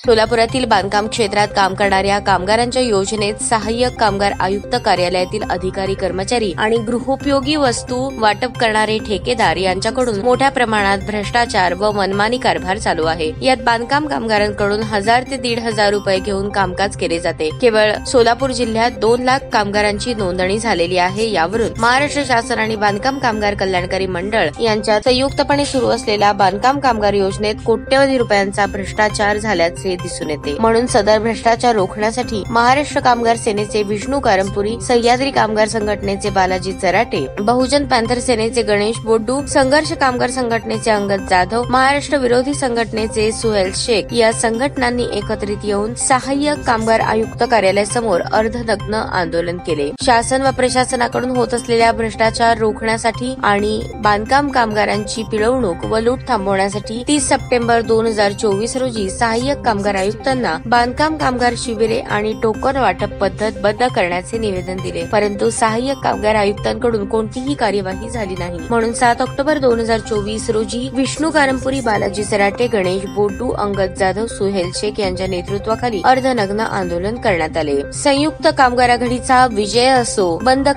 सोलापुरातील बांधकाम क्षेत्रात काम करणाऱ्या कामगारांच्या योजनेत सहाय्यक कामगार आयुक्त कार्यालयातील अधिकारी कर्मचारी आणि गृहोपयोगी वस्तू वाटप करणारे ठेकेदार यांच्याकडून मोठ्या प्रमाणात भ्रष्टाचार व मनमानी कारभार चालू आहे। यात बांधकाम कामगारांकडून 1000 ते 1500 रुपये घेऊन कामकाज केले जाते। केवळ सोलापूर जिल्ह्यात 2 लाख कामगारांची नोंदणी झालेली आहे। यावरून महाराष्ट्र शासन आणि बांधकाम कामगार कल्याणकारी मंडळ यांच्यात संयुक्तपणे सुरू असलेल्या बांधकाम कामगार योजनेत कोट्यवधी रुपयांचा भ्रष्टाचार झाल्याचे दिसून येते। म्हणून सदर भ्रष्टाचार रोखण्यासाठी महाराष्ट्र कामगार सेनेचे विष्णू कारंपुरी, सह्याद्री कामगार संघटनेचे बालाजी चराटे, बहुजन पॅंथर सेनेचे गणेश बोड्डू, संघर्ष कामगार संघटनेचे अंगद जाधव, महाराष्ट्र विरोधी संघटनेचे सुहेल शेख या संघटनांनी एकत्रित येऊन सहाय्यक कामगार आयुक्त कार्यालयासमोर अर्धनग्न आंदोलन केले। शासन व प्रशासनाकडून होत असलेल्या भ्रष्टाचार रोखण्यासाठी आणि बांधकाम कामगारांची पिळवणूक व लूट थांबवण्यासाठी 30 सप्टेंबर 2024 रोजी सहाय्यक कामगार आयुक्तांना बांधकाम कामगार शिबिरे आणि टोकन वाटप पद्धत बंद करण्याचे निवेदन दिले, परंतु सहाय्यक कामगार आयुक्तांकडून कोणतीही कार्यवाही झाली नाही। म्हणून 7 ऑक्टोबर 2024 रोजी विष्णू कारंपुरी, बालाजी सराटे, गणेश बोड्डू, अंगद जाधव, सुहेल शेख यांच्या नेतृत्वाखाली अर्धनग्न आंदोलन करण्यात आले। संयुक्त कामगार आघाडीचा विजय असो। बंद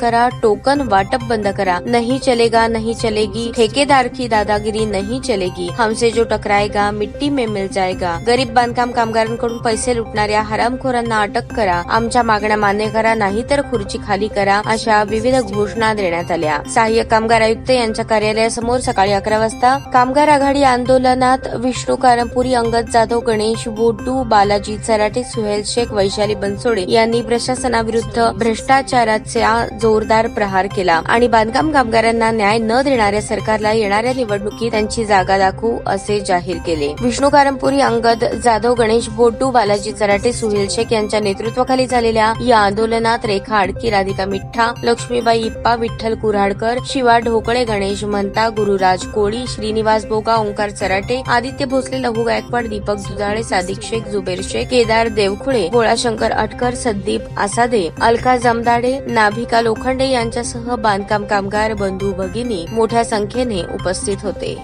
करा, टोकन वाटप बंद करा, नहीं चलेगा नहीं चलेगी, ठेकेदार की दादागिरी नहीं चलेगी, हमसे जो टकराएगा मिट्टी में मिल जाएगा, गरीब बांधकाम कामगारांकडून पैसे लुटणाऱ्या हरामखोरांना अटक करा, आमच्या मागण्या मान्य करा, नाहीतर खुर्ची खाली करा, अशा विविध घोषणा देण्यात आल्या। सहाय्यक कामगार आयुक्त यांच्या कार्यालयासमोर सकाळी 11 वाजता कामगार आघाडी आंदोलनात विष्णू कारंपुरी, अंगद जाधव, गणेश बोड्डू, बालाजी चराटे, सुहेल शेख, वैशाली बनसोडे यांनी प्रशासनाविरुद्ध भ्रष्टाचाराचा जोरदार प्रहार केला आणि बांधकाम कामगारांना न्याय न देणाऱ्या सरकारला येणाऱ्या निवडणुकीत त्यांची जागा दाखवू असे जाहीर केले। विष्णू कारंपुरी, अंगद जाधव, गणेश बोड्डू, बालाजी चराटे, सुहेल शेख यांच्या नेतृत्वाखाली झालेल्या या आंदोलनात रेखा आडकी, राधिका मिठ्ठा, लक्ष्मीबाई इप्पा, विठ्ठल कुऱ्हाडकर, शिवा ढोकळे, गणेश महंता, गुरुराज कोळी, श्रीनिवास बोगा, ओंकार चराटे, आदित्य भोसले, लहू गायकवाड, दीपक दुधाळे, सादिक शेख, जुबेर शेख, केदार देवखुळे, गोळाशंकर अटकर, संदीप आसादे, अलका जमदाडे, नाभिका लोखंडे यांच्यासह बांधकाम कामगार बंधू भगिनी मोठ्या संख्येने उपस्थित होते।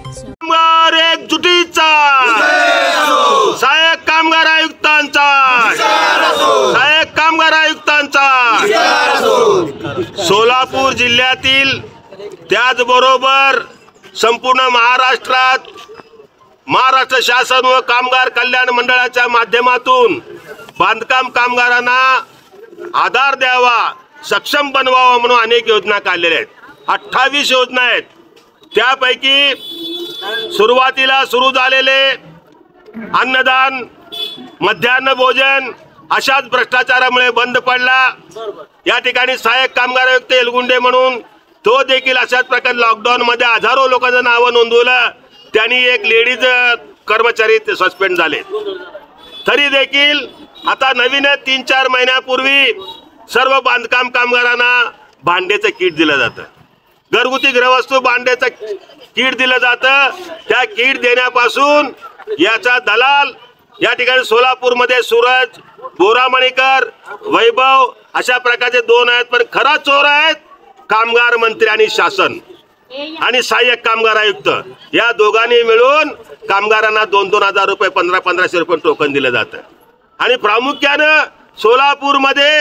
एकजुटीचा सहाय्यक कामगार आयुक्तांचा, सहाय्यक कामगार आयुक्तांचा सोलापूर जिल्ह्यातील त्याचबरोबर संपूर्ण महाराष्ट्रात महाराष्ट्र शासन व कामगार कल्याण मंडळाच्या माध्यमातून बांधकाम कामगारांना आधार द्यावा, सक्षम बनवावा म्हणून अनेक योजना काढलेल्या आहेत। 28 योजना आहेत। त्यापैकी सुरुवातीला सुरू झालेले अन्नदान, मध्यान्ह भोजन अशाच भ्रष्टाचारामुळे बंद पडला। या ठिकाणी सहाय्यक कामगार आयुक्त एलगुंडे म्हणून तो देखील अशाच प्रकारे लॉकडाऊन मध्ये हजारो लोकांचं नाव नोंदवलं। त्यांनी एक लेडीज कर्मचारी सस्पेंड झाले। तरी देखील आता नवीन 3-4 महिन्यापूर्वी सर्व बांधकाम कामगारांना भांड्याचं किट दिलं जातं, घरगुती गृहवस्तू भांड्याचं किट दिलं जातं। त्या किट देण्यापासून याचा दलाल या ठिकाणी सोलापूरमध्ये सूरज बोरामणीकर, वैभव अशा प्रकारचे 2 आहेत, पण खरा चोर आहेत कामगार मंत्री आणि शासन आणि सहाय्यक कामगार आयुक्त। या दोघांनी मिळून कामगारांना 2-2 हजार रुपये, 1500 रुपये टोकन दिलं जातं। आणि प्रामुख्यानं सोलापूरमध्ये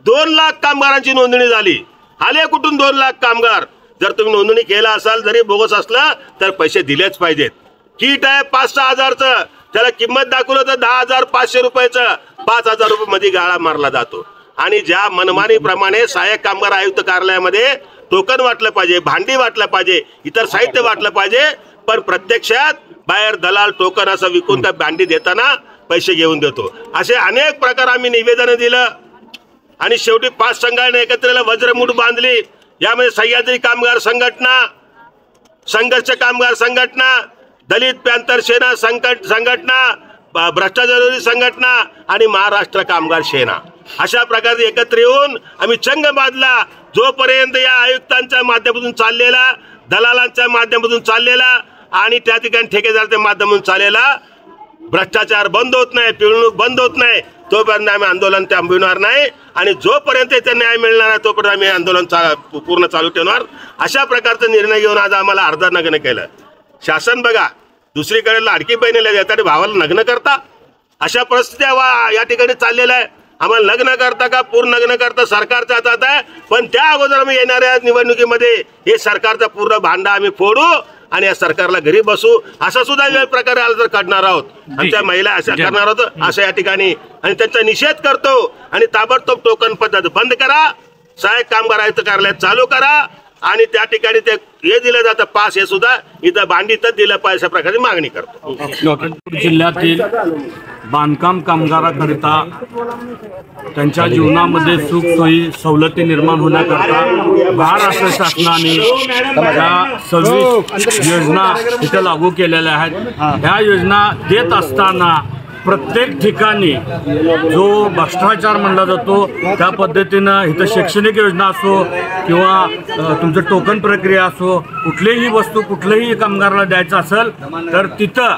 2 लाख कामगारांची नोंदणी झाली। आले कुठून 2 लाख कामगार? जर तुम्ही नोंदणी केला असाल, जरी बोगस असलं तर पैसे दिलेच पाहिजेत। किट आहे 5-6 हजारचं, त्याला किंमत दाखवलं तर 10,500 रुपयाचं 5,000 रुपये मध्ये गाळा मारला जातो। आणि ज्या मनमानीप्रमाणे सहाय्यक कामगार आयुक्त कार्यालयामध्ये टोकन वाटलं पाहिजे, भांडी वाटलं पाहिजे, इतर साहित्य वाटलं पाहिजे, पण प्रत्यक्षात बाहेर दलाल टोकन असं विकून त्या भांडी देताना पैसे घेऊन देतो। असे अनेक प्रकार आम्ही निवेदन दिलं आणि शेवटी 5 संघाने एकत्र वज्रमूठ बांधली। यामध्ये सह्याद्री कामगार संघटना, संघर्ष कामगार संघटना, दलित पॅंथर सेना संघटना, भ्रष्टाचार विरोधी संघटना आणि महाराष्ट्र कामगार सेना अशा प्रकारे एकत्र येऊन आम्ही चंग बांधला। जोपर्यंत या आयुक्तांच्या माध्यमातून चाललेला, दलालांच्या माध्यमातून चाललेला आणि त्या ठिकाणी ठेकेदाराच्या माध्यमातून चाललेला भ्रष्टाचार बंद होत नाही, पिळवणूक बंद होत नाही, तोपर्यंत आम्ही आंदोलन थांबविणार नाही। आणि जोपर्यंत इथे न्याय मिळणार आहे तोपर्यंत आम्ही आंदोलन पूर्ण चालू ठेवणार। अशा प्रकारचा निर्णय घेऊन आज आम्हाला अर्धनग्न केलं। शासन बघा, दुसरीकडे लाडकी बहिणीला देतात, भावाला नग्न करता। अशा परिस्थिती या ठिकाणी चाललेल्या आहे। आम्हाला लग्न करता का पूर्ण लग्न करता सरकारच्या हातात आहे, पण त्या अगोदर आम्ही येणाऱ्या निवडणुकीमध्ये हे सरकारचा पूर्ण भांडा आम्ही फोडू आणि या सरकारला घरी बसू, असा सुद्धा वेळ प्रकारे आला तर काढणार आहोत आणि त्या महिला अशा करणार आहोत असं या ठिकाणी आणि त्यांचा निषेध करतो आणि ताबडतोब टोकन पद्धत बंद करा, सहाय्यक कामगार आयुक्त कार्यालय चालू करा आणि त्या ठिकाणी ते हे दिलं जातं पास हे सुद्धा इथं भांडीतच दिलं पाहिजे अशा प्रकारची मागणी करतो। जिल्ह्यातील बांधकाम कामगाराकरिता त्यांच्या जीवनामध्ये सुख सोयी सवलती निर्माण होण्याकरता महाराष्ट्र शासनाने या 26 योजना इथं लागू केलेल्या आहेत। ह्या योजना देत असताना प्रत्येक ठिकाणी जो भ्रष्टाचार म्हणला जातो त्या पद्धतीनं इथं शैक्षणिक योजना असो किंवा तुमचं टोकन प्रक्रिया असो, कुठलीही वस्तू कुठल्याही कामगाराला द्यायचं असेल तर तिथं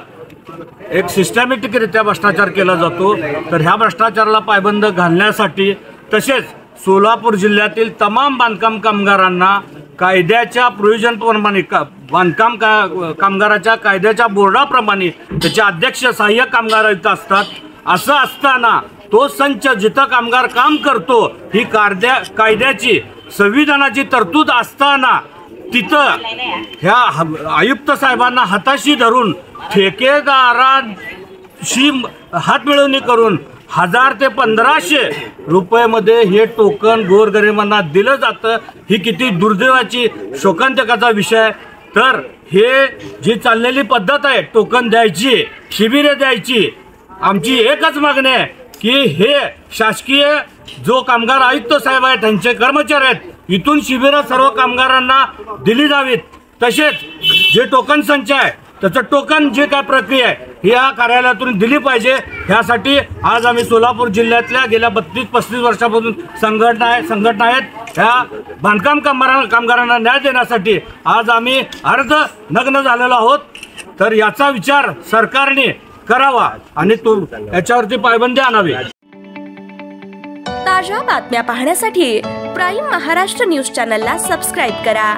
एक सिस्टमॅटिकरित्या भ्रष्टाचार केला जातो। तर ह्या भ्रष्टाचाराला पायबंद घालण्यासाठी तसेच सोलापूर जिल्ह्यातील तमाम बांधकाम कामगारांना कायद्याच्या प्रोव्हिजनप्रमाणे बांधकाम कामगाराच्या कायद्याच्या बोर्डाप्रमाणे त्याचे अध्यक्ष सहाय्यक कामगार आयुक्त असतात। असं असताना तो संच जिथं कामगार काम करतो ही कायद्याची संविधानाची तरतूद असताना तिथं ह्या आयुक्त साहेबांना हाताशी धरून ठेकेदारांशी हातमिळवणी करून 1000 ते 1500 रुपयामध्ये हे टोकन गोरगरिबांना दिलं जातं। ही किती दुर्दैवाची शोकांतिकाचा विषय। तर हे जी चाललेली पद्धत आहे टोकन द्यायची, शिबिरे द्यायची, आमची एकच मागणी आहे की हे शासकीय जो कामगार आयुक्त साहेब आहेत त्यांचे कर्मचारी आहेत इथून शिबिरं सर्व कामगारांना दिली जावीत। तसेच जे टोकन संच आहे त्याचं टोकन जे काय प्रक्रिया आहे ही या कार्यालयातून दिली पाहिजे। ह्यासाठी आज आम्ही सोलापूर जिल्ह्यातल्या गेल्या 32-35 वर्षापासून संघटना आहेत ह्या बांधकाम कामगारांना न्याय देण्यासाठी आज आम्ही अर्ध नग्न झालेलो आहोत। तर याचा विचार सरकारने करावा आणि तो याच्यावरती पायबंदी आणावी। ताज्या बातम्या पाहण्यासाठी प्राईम महाराष्ट्र न्यूज चॅनलला सबस्क्राईब करा।